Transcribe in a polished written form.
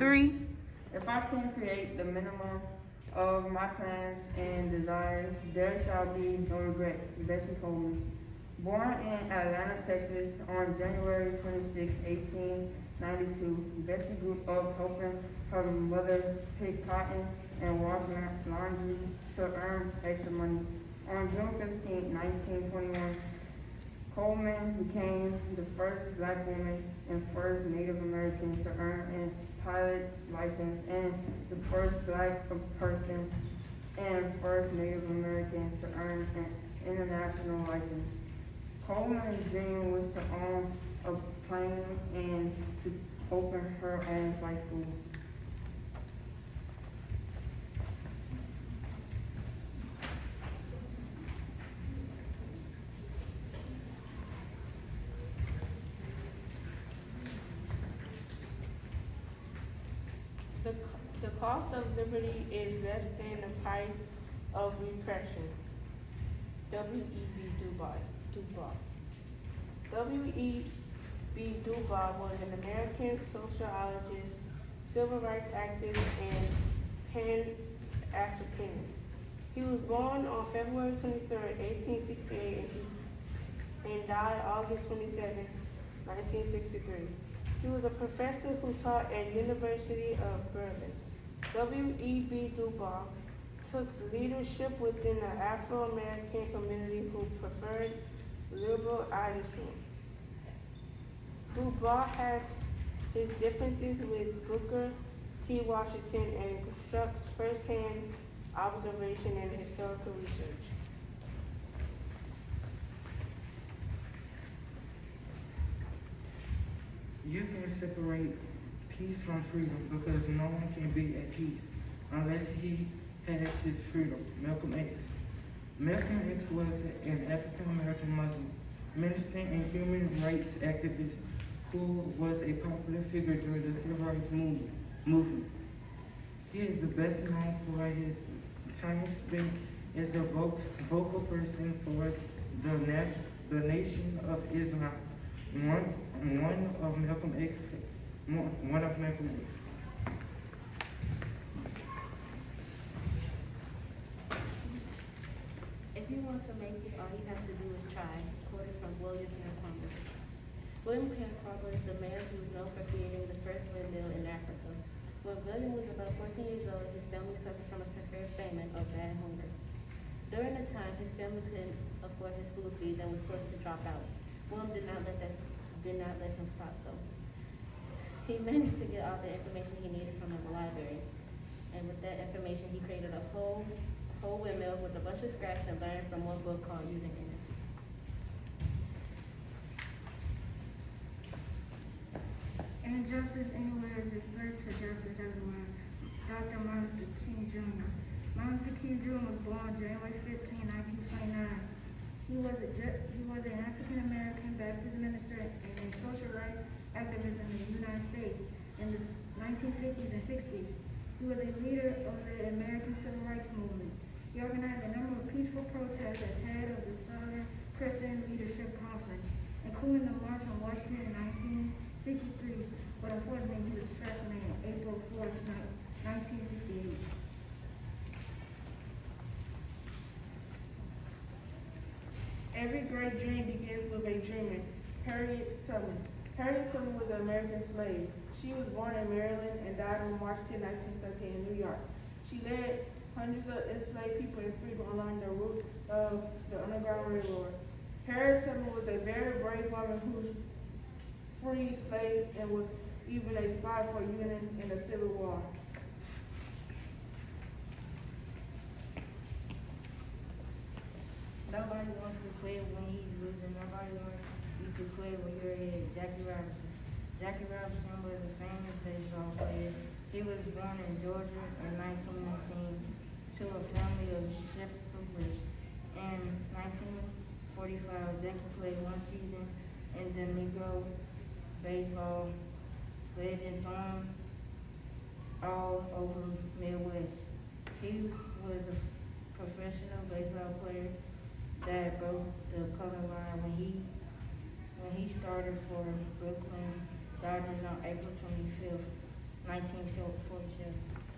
Three. If I can create the minimum of my plans and desires, there shall be no regrets. Bessie Coleman. Born in Atlanta, Texas on January 26, 1892, Bessie grew up helping her mother pick cotton and wash laundry to earn extra money. On June 15, 1921, Coleman became the first black woman and first Native American to earn a pilot's license and the first black person and first Native American to earn an international license. Coleman's dream was to own a plane and to open her own flight school. The cost of liberty is less than the price of repression. W.E.B. Du Bois. W.E.B. Du Bois was an American sociologist, civil rights activist, and Pan-Africanist. He was born on February 23, 1868, and died August 27, 1963. He was a professor who taught at University of Berlin. W.E.B. Du Bois took leadership within the Afro-American community who preferred liberal idealism. Du Bois has his differences with Booker T. Washington and constructs first-hand observation and historical research. You can separate peace from freedom because no one can be at peace unless he has his freedom. Malcolm X. Malcolm X was an African American Muslim minister and human rights activist who was a popular figure during the civil rights movement. He is the best known for his time spent as a vocal person for the Nation of Islam. One of Malcolm X. If you want to make it, all you have to do is try. Quoted from William Penn. William Penn is the man who is known for creating the first windmill in Africa. When William was about 14 years old, his family suffered from a severe famine or bad hunger. During the time, his family couldn't afford his school fees and was forced to drop out. William did not let him stop though. He managed to get all the information he needed from the library. And with that information, he created a whole windmill with a bunch of scraps and learned from one book called Using Energy. Injustice anywhere is a threat to justice everywhere. Dr. Martin Luther King Jr. Martin Luther King Jr. was born January 15, 1929. He was an African American Baptist minister and a social rights activist in the United States in the 1950s and 60s. He was a leader of the American Civil Rights Movement. He organized a number of peaceful protests as head of the Southern Christian Leadership Conference, including the March on Washington in 1963, but unfortunately he was assassinated on April 4, 1968. Every great dream begins with a dreamer. Harriet Tubman. Harriet Tubman was an American slave. She was born in Maryland and died on March 10, 1913 in New York. She led hundreds of enslaved people in freedom along the route of the Underground Railroad. Harriet Tubman was a very brave woman who freed slaves and was even a spy for Union in the Civil War. Nobody wants to quit when he's losing. Nobody wants you to quit when you're ahead. Jackie Robinson. Jackie Robinson was a famous baseball player. He was born in Georgia in 1919 to a family of shepherds. In 1945, Jackie played one season in the Negro baseball legend thrown all over Midwest. He was a professional baseball player that broke the color line when he started for Brooklyn Dodgers on April 25th, 1947.